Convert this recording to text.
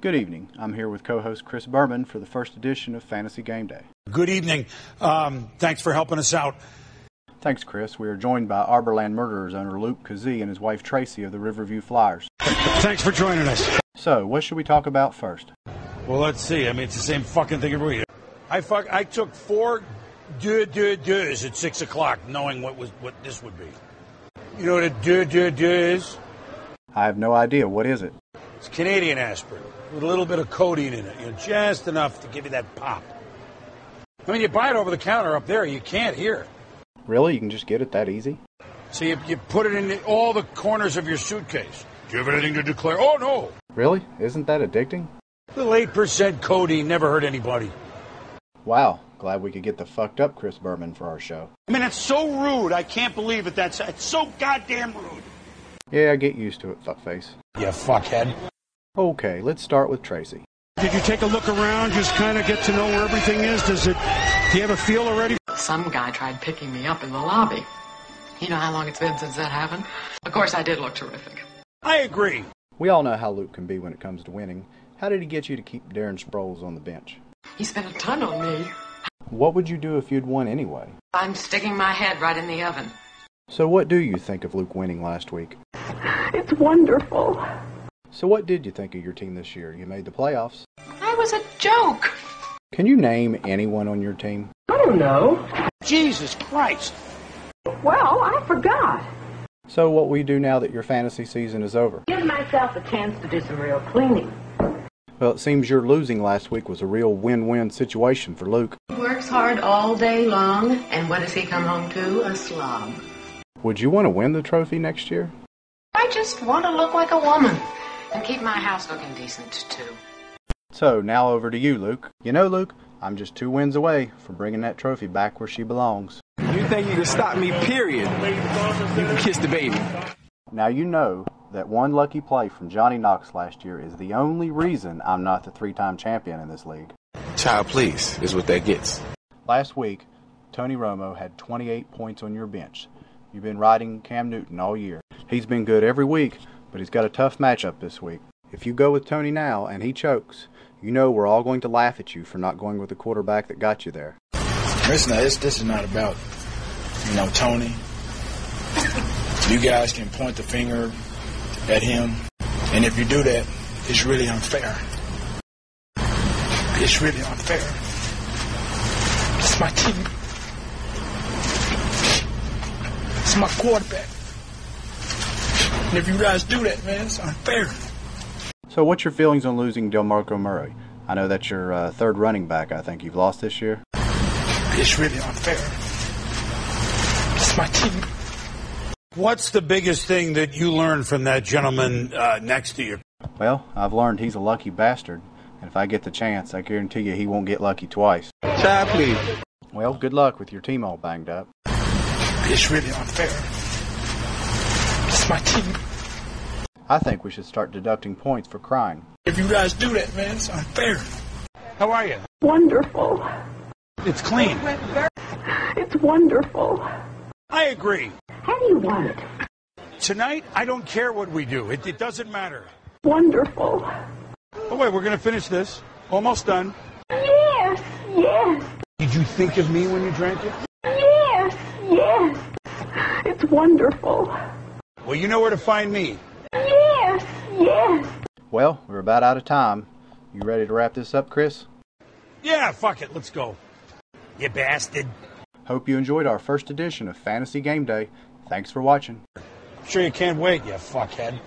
Good evening. I'm here with co-host Chris Berman for the first edition of Fantasy Gameday. Good evening. Thanks for helping us out. Thanks, Chris. We are joined by Arborland Murderers owner Luke Keesee and his wife Tracy of the Riverview Flyers. Thanks for joining us. So, what should we talk about first? Well, let's see. I mean, it's the same fucking thing every week. I took 4 deux at 6 o'clock, knowing what this would be. You know what a deux is? I have no idea. What is it? It's Canadian aspirin with a little bit of codeine in it, just enough to give you that pop. I mean, you buy it over the counter up there, you can't hear it. Really? You can just get it that easy? So you put it in all the corners of your suitcase. Do you have anything to declare? Oh, no. Really? Isn't that addicting? Little 8% codeine never hurt anybody. Wow. Glad we could get the fucked up Chris Berman for our show. I mean, it's so rude. I can't believe it. It's so goddamn rude. Yeah, get used to it, fuckface. You fuckhead. Okay, let's start with Tracy. Did you take a look around, just kind of get to know where everything is? Do you have a feel already? Some guy tried picking me up in the lobby. You know how long it's been since that happened? Of course, I did look terrific. I agree. We all know how Luke can be when it comes to winning. How did he get you to keep Darren Sproles on the bench? He spent a ton on me. What would you do if you'd won anyway? I'm sticking my head right in the oven. So what do you think of Luke winning last week? It's wonderful. So what did you think of your team this year? You made the playoffs. I was a joke. Can you name anyone on your team? I don't know. Jesus Christ. Well, I forgot. So what will you do now that your fantasy season is over? Give myself a chance to do some real cleaning. Well, it seems your losing last week was a real win-win situation for Luke. He works hard all day long, and what does he come home to? A slob. Would you want to win the trophy next year? I just want to look like a woman and keep my house looking decent, too. So, now over to you, Luke. You know, Luke, I'm just 2 wins away from bringing that trophy back where she belongs. You think you can stop me, period? You can kiss the baby. Now you know that one lucky play from Johnny Knox last year is the only reason I'm not the 3-time champion in this league. Child, please, is what that gets. Last week, Tony Romo had 28 points on your bench. You've been riding Cam Newton all year. He's been good every week, but he's got a tough matchup this week. If you go with Tony now and he chokes, you know we're all going to laugh at you for not going with the quarterback that got you there. Listen, this is not about, Tony. You guys can point the finger at him, and if you do that, it's really unfair. It's really unfair. It's my team. It's my quarterback. And if you guys do that, man, it's unfair. So what's your feelings on losing DeMarco Murray? I know that's your third running back I think you've lost this year. It's really unfair. It's my team. What's the biggest thing that you learned from that gentleman next to you? Well, I've learned he's a lucky bastard, and if I get the chance, I guarantee you he won't get lucky twice. Child, please. Well, good luck with your team all banged up. It's really unfair. It's my team. I think we should start deducting points for crying. If you guys do that, man, it's unfair. How are you? Wonderful. It's clean. It's wonderful. I agree. How do you want it? Tonight, I don't care what we do. It doesn't matter. Wonderful. Oh, wait, we're going to finish this. Almost done. Yes, yes. Did you think of me when you drank it? Yes, yes. It's wonderful. Well, you know where to find me. Yes, yes. Well, we're about out of time. You ready to wrap this up, Chris? Yeah, fuck it. Let's go. You bastard. Hope you enjoyed our first edition of Fantasy Game Day. Thanks for watching. Sure you can't wait, you fuckhead.